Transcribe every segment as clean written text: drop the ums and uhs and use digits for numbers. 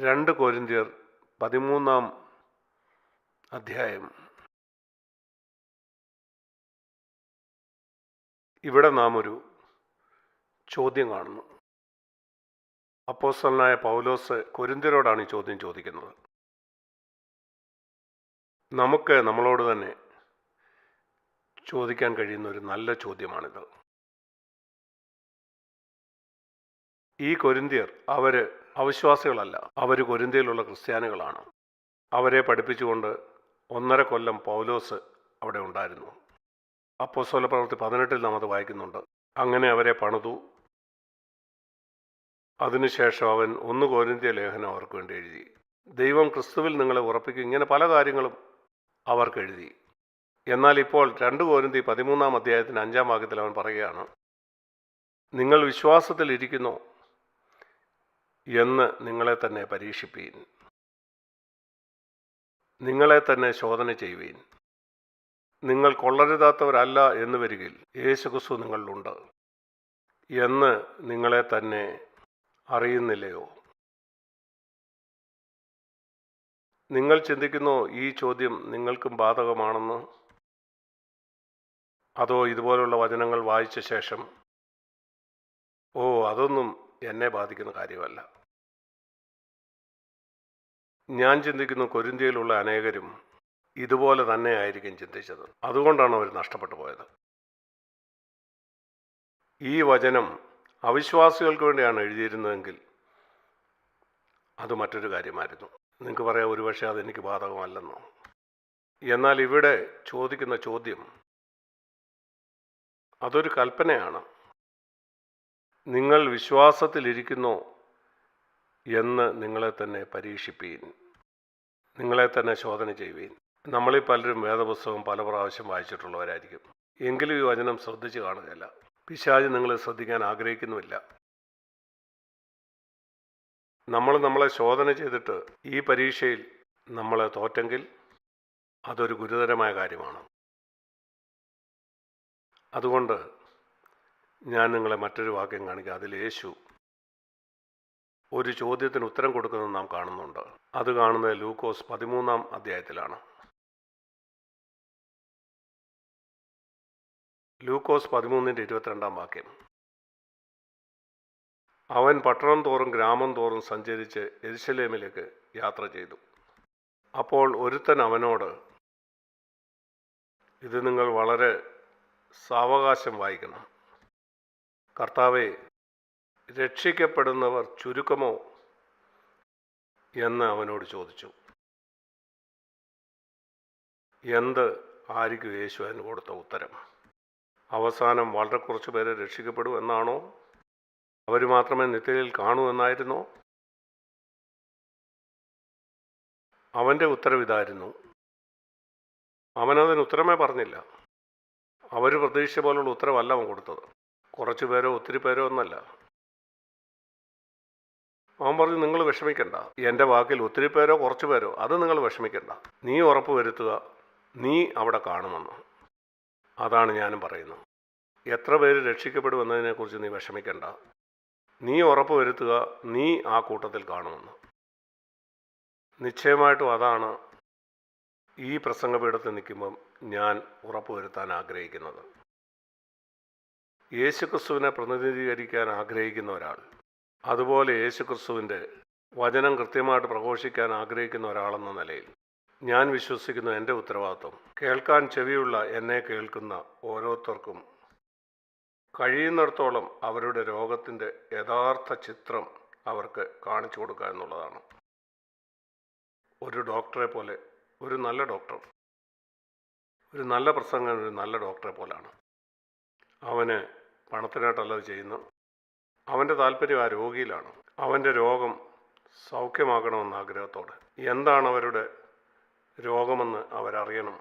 2 കൊരിന്ത്യർ 13 അധ്യായം. ഇവിടെ നാം ഒരു ചോദ്യം കാണുന്നു. അപ്പോസ്തലനായ പൗലോസ് കൊരിന്ത്യരോടാണ് ഈ ചോദ്യം ചോദിക്കുന്നത്. നമുക്ക് നമ്മളോട് തന്നെ ചോദിക്കാൻ കഴിയുന്ന ഒരു നല്ല ചോദ്യമാണിത്. ഈ കൊരിന്ത്യർ അവർ അവിശ്വാസികളല്ല, അവർ കൊരിന്ത്യയിലുള്ള ക്രിസ്ത്യാനികളാണ്. അവരെ പഠിപ്പിച്ചുകൊണ്ട് 1.5 കൊല്ലം പൗലോസ് അവിടെ ഉണ്ടായിരുന്നു. അപ്പോസ്തല പ്രവൃത്തി 18 നാം അത് വായിക്കുന്നുണ്ട്. അങ്ങനെ അവരെ പണിതു. അതിനുശേഷം അവൻ 1 കൊരിന്ത്യ ലേഖനം അവർക്ക് വേണ്ടി എഴുതി. ദൈവം ക്രിസ്തുവിൽ നിങ്ങളെ ഉറപ്പിക്കും, ഇങ്ങനെ പല കാര്യങ്ങളും അവർക്ക് എഴുതി. എന്നാൽ ഇപ്പോൾ 2 കൊരിന്ത്യർ 13 അധ്യായത്തിന് 5 വാക്യത്തിൽ അവൻ പറയുകയാണ്, നിങ്ങൾ വിശ്വാസത്തിൽ ഇരിക്കുന്നു എന്ന് നിങ്ങളെ തന്നെ പരീക്ഷിപ്പീൻ, നിങ്ങളെ തന്നെ ശോധന ചെയ്യുവീൻ. നിങ്ങൾ കൊള്ളരുതാത്തവരല്ല എന്ന് വരികിൽ യേശുക്രിസ്തു നിങ്ങളിലുണ്ട് എന്ന് നിങ്ങളെ തന്നെ അറിയുന്നില്ലയോ? നിങ്ങൾ ചിന്തിക്കുന്നോ ഈ ചോദ്യം നിങ്ങൾക്കും ബാധകമാണെന്ന്? അതോ ഇതുപോലുള്ള വചനങ്ങൾ വായിച്ച ശേഷം അതൊന്നും എന്നെ ബാധിക്കുന്ന കാര്യമല്ല? ഞാൻ ചിന്തിക്കുന്നു കൊരിന്ത്യയിലുള്ള അനേകരും ഇതുപോലെ തന്നെ ആയിരിക്കും ചിന്തിച്ചത്. അതുകൊണ്ടാണ് അവർ നഷ്ടപ്പെട്ടു പോയത്. ഈ വചനം അവിശ്വാസികൾക്ക് വേണ്ടിയാണ് എഴുതിയിരുന്നതെങ്കിൽ അത് മറ്റൊരു കാര്യമായിരുന്നു. നിങ്ങൾക്ക് പറയാം, ഒരുപക്ഷെ അതെനിക്ക് ബാധകമല്ലെന്നോ. എന്നാൽ ഇവിടെ ചോദിക്കുന്ന ചോദ്യം അതൊരു കൽപ്പനയാണ്. നിങ്ങൾ വിശ്വാസത്തിലിരിക്കുന്നോ എന്ന് നിങ്ങളെ തന്നെ പരീക്ഷിപ്പീൻ, നിങ്ങളെ തന്നെ ശോധന ചെയ്യുവീൻ. നമ്മളിൽ പലരും വേദപുസ്തകം പല പ്രാവശ്യം വായിച്ചിട്ടുള്ളവരായിരിക്കും. എങ്കിലും ഈ വചനം ശ്രദ്ധിച്ച് കാണുകയില്ല. പിശാച് നിങ്ങളെ ശ്രദ്ധിക്കാൻ ആഗ്രഹിക്കുന്നുമില്ല. നമ്മളെ ശോധന ചെയ്തിട്ട് ഈ പരീക്ഷയിൽ നമ്മളെ തോറ്റെങ്കിൽ അതൊരു ഗുരുതരമായ കാര്യമാണ്. അതുകൊണ്ട് ഞാൻ നിങ്ങളെ മറ്റൊരു വാക്യം കാണിക്കാം. അതിൽ യേശു ഒരു ചോദ്യത്തിന് ഉത്തരം കൊടുക്കുന്നത് നാം കാണുന്നുണ്ട്. അത് കാണുന്നത് ലൂക്കോസ് 13 അധ്യായത്തിലാണ്. ലൂക്കോസ് 13:22 വാക്യം. അവൻ പട്ടണം തോറും ഗ്രാമം തോറും സഞ്ചരിച്ച് യെരുശലേമിലേക്ക് യാത്ര ചെയ്തു. അപ്പോൾ ഒരുത്തൻ അവനോട്, ഇത് നിങ്ങൾ വളരെ സാവകാശം വായിക്കണം, കർത്താവേ, രക്ഷിക്കപ്പെടുന്നവർ ചുരുക്കമോ എന്ന് അവനോട് ചോദിച്ചു. എന്ത് ആയിരിക്കും യേശു അതിന് കൊടുത്ത ഉത്തരം? അവസാനം വളരെ കുറച്ച് പേരെ രക്ഷിക്കപ്പെടൂ എന്നാണോ? അവർ മാത്രമേ നിത്യതയിൽ കാണൂ എന്നായിരുന്നോ? അവൻ്റെ ഉത്തരവിതായിരുന്നു. അവനതിന് ഉത്തരമേ പറഞ്ഞില്ല. അവർ പ്രതീക്ഷിച്ച പോലുള്ള ഉത്തരവല്ല അവൻ കൊടുത്തത്. കുറച്ച് പേരോ ഒത്തിരി പേരോ ഒന്നല്ല. അവൻ പറഞ്ഞു, നിങ്ങൾ വിഷമിക്കണ്ട, എൻ്റെ വാക്കിൽ ഒത്തിരി പേരോ കുറച്ച് പേരോ അത് നിങ്ങൾ വിഷമിക്കണ്ട. നീ ഉറപ്പ് വരുത്തുക, നീ അവിടെ കാണുമെന്ന്. അതാണ് ഞാനും പറയുന്നത്. എത്ര പേര് രക്ഷിക്കപ്പെടുമെന്നതിനെക്കുറിച്ച് നീ വിഷമിക്കണ്ട. നീ ഉറപ്പ് വരുത്തുക, നീ ആ കൂട്ടത്തിൽ കാണുമെന്ന്. നിശ്ചയമായിട്ടും അതാണ് ഈ പ്രസംഗപീഠത്തിൽ നിൽക്കുമ്പം ഞാൻ ഉറപ്പ് വരുത്താൻ ആഗ്രഹിക്കുന്നത്. യേശുക്രിസ്തുവിനെ പ്രതിനിധീകരിക്കാൻ ആഗ്രഹിക്കുന്ന ഒരാൾ, അതുപോലെ യേശുക്രിസ്തുവിൻ്റെ വചനം കൃത്യമായിട്ട് പ്രഘോഷിക്കാൻ ആഗ്രഹിക്കുന്ന ഒരാളെന്ന നിലയിൽ ഞാൻ വിശ്വസിക്കുന്ന എൻ്റെ ഉത്തരവാദിത്വം, കേൾക്കാൻ ചെവിയുള്ള എന്നെ കേൾക്കുന്ന ഓരോരുത്തർക്കും കഴിയുന്നിടത്തോളം അവരുടെ രോഗത്തിൻ്റെ യഥാർത്ഥ ചിത്രം അവർക്ക് കാണിച്ചു കൊടുക്കുക എന്നുള്ളതാണ്. ഒരു ഡോക്ടറെ പോലെ, ഒരു നല്ല ഡോക്ടർ, ഒരു നല്ല പ്രസംഗം ഒരു നല്ല ഡോക്ടറെ പോലാണ്. അവന് പണത്തിനായിട്ടല്ല ചെയ്യുന്നു. അവൻ്റെ താല്പര്യം ആ രോഗിയിലാണ്. അവൻ്റെ രോഗം സൗഖ്യമാക്കണമെന്ന ആഗ്രഹത്തോടെ. എന്താണ് അവരുടെ രോഗമെന്ന് അവരറിയണം.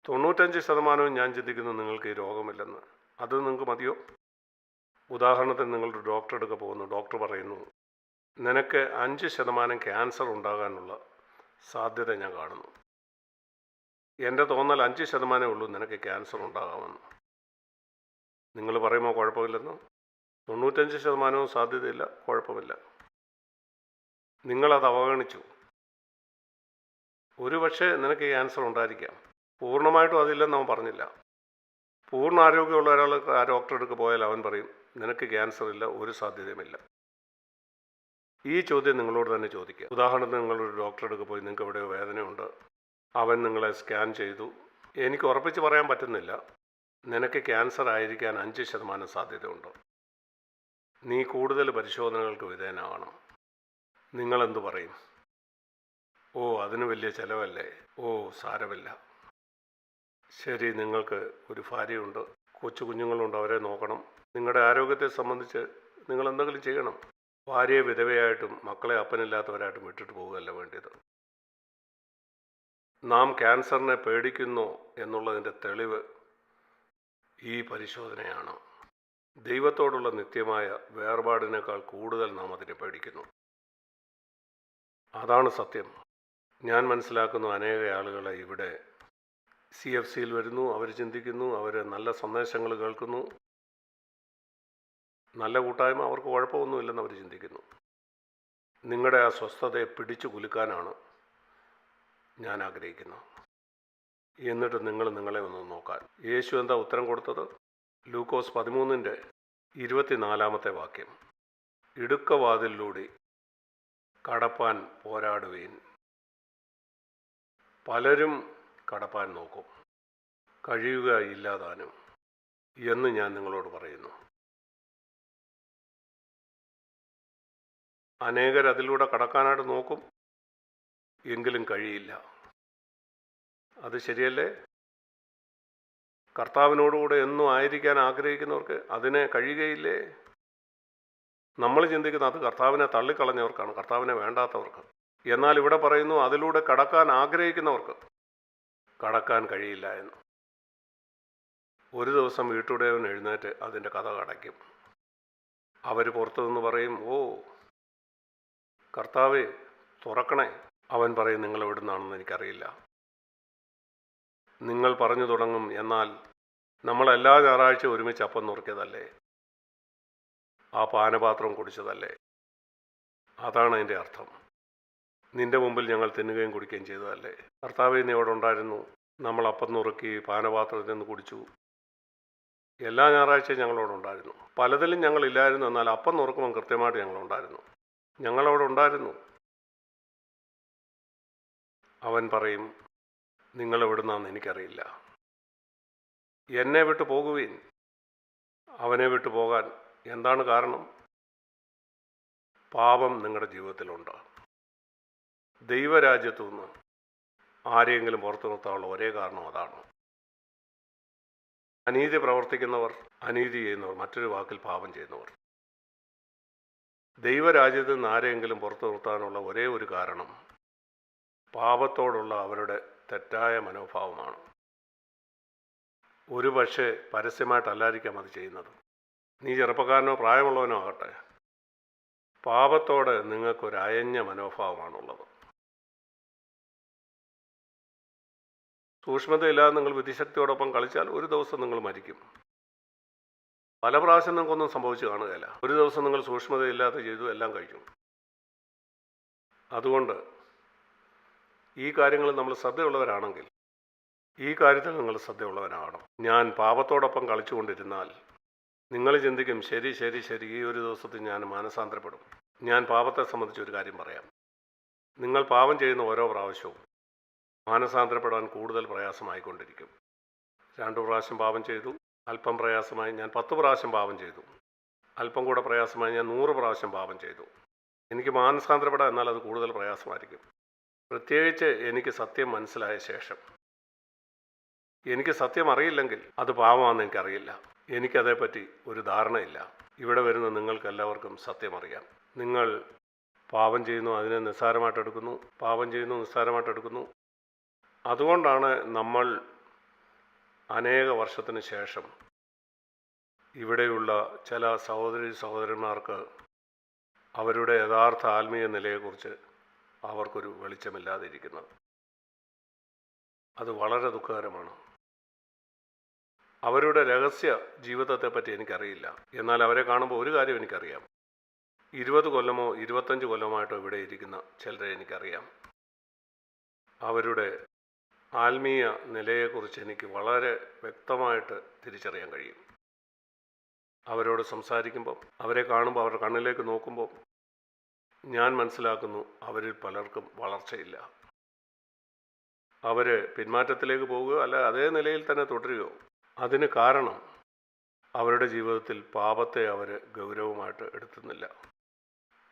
95% ഞാൻ ചിന്തിക്കുന്നു നിങ്ങൾക്ക് ഈ രോഗമില്ലെന്ന്. അത് നിങ്ങൾക്ക് മതിയോ? ഉദാഹരണത്തിന് നിങ്ങളൊരു ഡോക്ടറെ അടുക്ക പോകുന്നു. ഡോക്ടർ പറയുന്നു, നിനക്ക് 5% ക്യാൻസർ ഉണ്ടാകാനുള്ള സാധ്യത ഞാൻ കാണുന്നു. എൻ്റെ തോന്നൽ 5% ഉള്ളൂ നിനക്ക് ക്യാൻസർ ഉണ്ടാകാമെന്ന്. നിങ്ങൾ പറയുമ്പോൾ കുഴപ്പമില്ലെന്ന്. 95% സാധ്യതയില്ല, കുഴപ്പമില്ല. നിങ്ങളത് അവഗണിച്ചു. ഒരുപക്ഷെ നിനക്ക് ക്യാൻസർ ഉണ്ടായിരിക്കാം. പൂർണ്ണമായിട്ടും അതില്ലെന്ന് അവൻ പറഞ്ഞില്ല. പൂർണ്ണ ആരോഗ്യമുള്ള ഒരാൾ ആ ഡോക്ടറെ അടുക്ക് പോയാൽ അവൻ പറയും നിനക്ക് ക്യാൻസർ ഇല്ല, ഒരു സാധ്യതയുമില്ല. ഈ ചോദ്യം നിങ്ങളോട് തന്നെ ചോദിക്കുക. ഉദാഹരണത്തിന് നിങ്ങളൊരു ഡോക്ടറെ അടുക്ക് പോയി നിങ്ങൾക്ക് എവിടെയോ വേദനയുണ്ട്, അവൻ നിങ്ങളെ സ്കാൻ ചെയ്തു, എനിക്ക് ഉറപ്പിച്ച് പറയാൻ പറ്റുന്നില്ല, നിനക്ക് ക്യാൻസർ ആയിരിക്കാൻ 5% സാധ്യതയുണ്ട്, നീ കൂടുതൽ പരിശോധനകൾക്ക് വിധേയനാകണം. നിങ്ങളെന്തു പറയും? ഓ, അതിന് വലിയ ചിലവല്ലേ, ഓ സാരമില്ല. ശരി, നിങ്ങൾക്ക് ഒരു ഭാര്യയുണ്ട്, കൊച്ചു കുഞ്ഞുങ്ങളുണ്ട്, അവരെ നോക്കണം, നിങ്ങളുടെ ആരോഗ്യത്തെ സംബന്ധിച്ച് നിങ്ങൾ എന്തെങ്കിലും ചെയ്യണം. ഭാര്യയെ വിധവയായിട്ടും മക്കളെ അപ്പനില്ലാത്തവരായിട്ടും വിട്ടിട്ട് പോവുകയല്ല വേണ്ടിയത്. നാം ക്യാൻസറിനെ പേടിക്കുന്നു എന്നുള്ളതിൻ്റെ തെളിവ് ഈ പരിശോധനയാണ്. ദൈവത്തോടുള്ള നിത്യമായ വേർപാടിനേക്കാൾ കൂടുതൽ നാം അതിനെ പേടിക്കുന്നു. അതാണ് സത്യം. ഞാൻ മനസ്സിലാക്കുന്ന അനേക ആളുകളെ ഇവിടെ CFCയിൽ വരുന്നു, അവർ ചിന്തിക്കുന്നു, അവർ നല്ല സന്ദേശങ്ങൾ കേൾക്കുന്നു, നല്ല കൂട്ടായ്മ, അവർക്ക് കുഴപ്പമൊന്നുമില്ലെന്ന് അവർ ചിന്തിക്കുന്നു. നിങ്ങളുടെ ആ സ്വസ്ഥതയെ പിടിച്ചു കുലുക്കാനാണ് ഞാൻ ആഗ്രഹിക്കുന്നത്. എന്നിട്ട് നിങ്ങൾ നിങ്ങളെ ഒന്ന് നോക്കാൻ. യേശു എന്താ ഉത്തരം കൊടുത്തത്? ലൂക്കോസ് 13:24 വാക്യം, ഇടുക്കവാതിലൂടെ കടപ്പാൻ പോരാടുവീൻ. പലരും കടപ്പാൻ നോക്കും, കഴിയുക ഇല്ലാതാനും എന്ന് ഞാൻ നിങ്ങളോട് പറയുന്നു. അനേകർ അതിലൂടെ കടക്കാനായിട്ട് നോക്കും, എങ്കിലും കഴിയില്ല. അത് ശരിയല്ലേ? കർത്താവിനോടുകൂടെ എന്നും ആയിരിക്കാൻ ആഗ്രഹിക്കുന്നവർക്ക് അതിനെ കഴിയുകയില്ലേ? നമ്മൾ ചിന്തിക്കുന്നത് അത് കർത്താവിനെ തള്ളിക്കളഞ്ഞവർക്കാണ്, കർത്താവിനെ വേണ്ടാത്തവർക്ക്. എന്നാൽ ഇവിടെ പറയുന്നു അതിലൂടെ കടക്കാൻ ആഗ്രഹിക്കുന്നവർക്ക് കടക്കാൻ കഴിയില്ല എന്ന്. ഒരു ദിവസം വീട്ടുടയവൻ എഴുന്നേറ്റ് അതിൻ്റെ കഥ അടയ്ക്കും. അവർ പുറത്തു നിന്ന് പറയും, ഓ കർത്താവേ തുറക്കണേ. അവൻ പറയും, നിങ്ങൾ എവിടെ നിന്നാണെന്ന് എനിക്കറിയില്ല. നിങ്ങൾ പറഞ്ഞു തുടങ്ങും, എന്നാൽ നമ്മളെല്ലാ ഞായറാഴ്ച ഒരുമിച്ച് അപ്പം നുറുക്കിയതല്ലേ, ആ പാനപാത്രം കുടിച്ചതല്ലേ. അതാണ് അതിൻ്റെ അർത്ഥം. നിന്റെ മുമ്പിൽ ഞങ്ങൾ തിന്നുകയും കുടിക്കുകയും ചെയ്തതല്ലേ. കർത്താവേ നീ അവിടെ ഉണ്ടായിരുന്നു, നമ്മൾ അപ്പം നുറുക്കി പാനപാത്രത്തിൽ നിന്ന് കുടിച്ചു. എല്ലാ ഞായറാഴ്ചയും ഞങ്ങളവിടെ ഉണ്ടായിരുന്നു. പലതിലും ഞങ്ങളില്ലായിരുന്നു, എന്നാൽ അപ്പം നുറുക്കുമ്പോൾ കൃത്യമായിട്ട് ഞങ്ങളുണ്ടായിരുന്നു. ഞങ്ങളവിടെ ഉണ്ടായിരുന്നു. അവൻ പറയും, നിങ്ങൾ എവിടുന്നാന്ന് എനിക്കറിയില്ല, എന്നെ വിട്ടു പോകുവീൻ. അവനെ വിട്ടു പോകാൻ എന്താണ് കാരണം? പാപം നിങ്ങളുടെ ജീവിതത്തിലുണ്ട്. ദൈവരാജ്യത്തു നിന്ന് ആരെയെങ്കിലും പുറത്തു നിർത്താനുള്ള ഒരേ കാരണം അതാണ്. അനീതി പ്രവർത്തിക്കുന്നവർ, അനീതി ചെയ്യുന്നവർ, മറ്റൊരു വാക്കിൽ പാപം ചെയ്യുന്നവർ. ദൈവരാജ്യത്തു നിന്ന് ആരെയെങ്കിലും പുറത്തു നിർത്താനുള്ള ഒരേ ഒരു കാരണം പാപത്തോടുള്ള അവരുടെ തെറ്റായ മനോഭാവമാണ്. ഒരു പക്ഷേ പരസ്യമായിട്ടല്ലായിരിക്കാം അത് ചെയ്യുന്നത്. നീ ചെറുപ്പക്കാരനോ പ്രായമുള്ളവനോ ആകട്ടെ, പാപത്തോട് നിങ്ങൾക്കൊരു അയഞ്ഞ മനോഭാവമാണുള്ളത്. സൂക്ഷ്മതയില്ലാതെ നിങ്ങൾ വിധിശക്തിയോടൊപ്പം കളിച്ചാൽ ഒരു ദിവസം നിങ്ങൾ മരിക്കും. പല പ്രാവശ്യം നിങ്ങൾക്കൊന്നും സംഭവിച്ചു കാണുകയില്ല. ഒരു ദിവസം നിങ്ങൾ സൂക്ഷ്മതയില്ലാതെ ചെയ്തു, എല്ലാം കഴിക്കും. അതുകൊണ്ട് ഈ കാര്യങ്ങളിൽ നമ്മൾ ശ്രദ്ധയുള്ളവരാണെങ്കിൽ ഈ കാര്യത്തിൽ നിങ്ങൾ ശ്രദ്ധയുള്ളവരാകണം. ഞാൻ പാപത്തോടൊപ്പം കളിച്ചുകൊണ്ടിരുന്നാൽ നിങ്ങൾ ചിന്തിക്കും, ശരി ശരി ശരി, ഈ ഒരു ദിവസത്തിൽ ഞാൻ മാനസാന്തരപ്പെടും. ഞാൻ പാപത്തെ സംബന്ധിച്ചൊരു കാര്യം പറയാം. നിങ്ങൾ പാപം ചെയ്യുന്ന ഓരോ പ്രാവശ്യവും മാനസാന്തരപ്പെടാൻ കൂടുതൽ പ്രയാസമായിക്കൊണ്ടിരിക്കും. 2 പ്രാവശ്യം പാപം ചെയ്തു, അല്പം പ്രയാസമായി ഞാൻ 10 പ്രാവശ്യം പാപം ചെയ്തു, അല്പം കൂടെ പ്രയാസമായി ഞാൻ 100 പ്രാവശ്യം പാപം ചെയ്തു. എനിക്ക് മാനസാന്തരപ്പെടാൻ എന്നാൽ അത് കൂടുതൽ പ്രയാസമായിരിക്കും. പ്രത്യേകിച്ച് എനിക്ക് സത്യം മനസ്സിലായ ശേഷം. എനിക്ക് സത്യം അറിയില്ലെങ്കിൽ അത് പാപമാണെന്ന് എനിക്കറിയില്ല, എനിക്കതേപ്പറ്റി ഒരു ധാരണയില്ല. ഇവിടെ വരുന്ന നിങ്ങൾക്ക് എല്ലാവർക്കും സത്യം അറിയാം. നിങ്ങൾ പാപം ചെയ്യുന്നു, അതിനെ നിസ്സാരമായിട്ടെടുക്കുന്നു, പാപം ചെയ്യുന്നു, നിസ്സാരമായിട്ടെടുക്കുന്നു. അതുകൊണ്ടാണ് നമ്മൾ അനേക വർഷത്തിന് ശേഷം ഇവിടെയുള്ള ചില സഹോദരന്മാർക്ക് അവരുടെ യഥാർത്ഥ ആത്മീയ നിലയെക്കുറിച്ച് അവർക്കൊരു വെളിച്ചമില്ലാതിരിക്കുന്നത്. അത് വളരെ ദുഃഖകരമാണ്. അവരുടെ രഹസ്യ ജീവിതത്തെപ്പറ്റി എനിക്കറിയില്ല, എന്നാൽ അവരെ കാണുമ്പോൾ ഒരു കാര്യം എനിക്കറിയാം, 20 കൊല്ലമോ 25 കൊല്ലമായിട്ടോ ഇവിടെ ഇരിക്കുന്ന ചിലരെ എനിക്കറിയാം. അവരുടെ ആത്മീയ നിലയെക്കുറിച്ച് എനിക്ക് വളരെ വ്യക്തമായിട്ട് തിരിച്ചറിയാൻ കഴിയും. അവരോട് സംസാരിക്കുമ്പോൾ, അവരെ കാണുമ്പോൾ, അവരുടെ കണ്ണിലേക്ക് നോക്കുമ്പോൾ ഞാൻ മനസ്സിലാക്കുന്നു അവരിൽ പലർക്കും വളർച്ചയില്ല. അവർ പിന്മാറ്റത്തിലേക്ക് പോവുകയോ അല്ല അതേ നിലയിൽ തന്നെ തുടരുകയോ. അതിന് കാരണം അവരുടെ ജീവിതത്തിൽ പാപത്തെ അവർ ഗൗരവമായിട്ട് എടുത്തുന്നില്ല.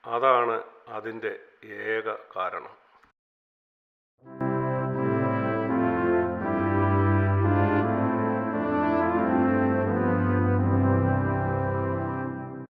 അതാണ് അതിൻ്റെ ഏക കാരണം.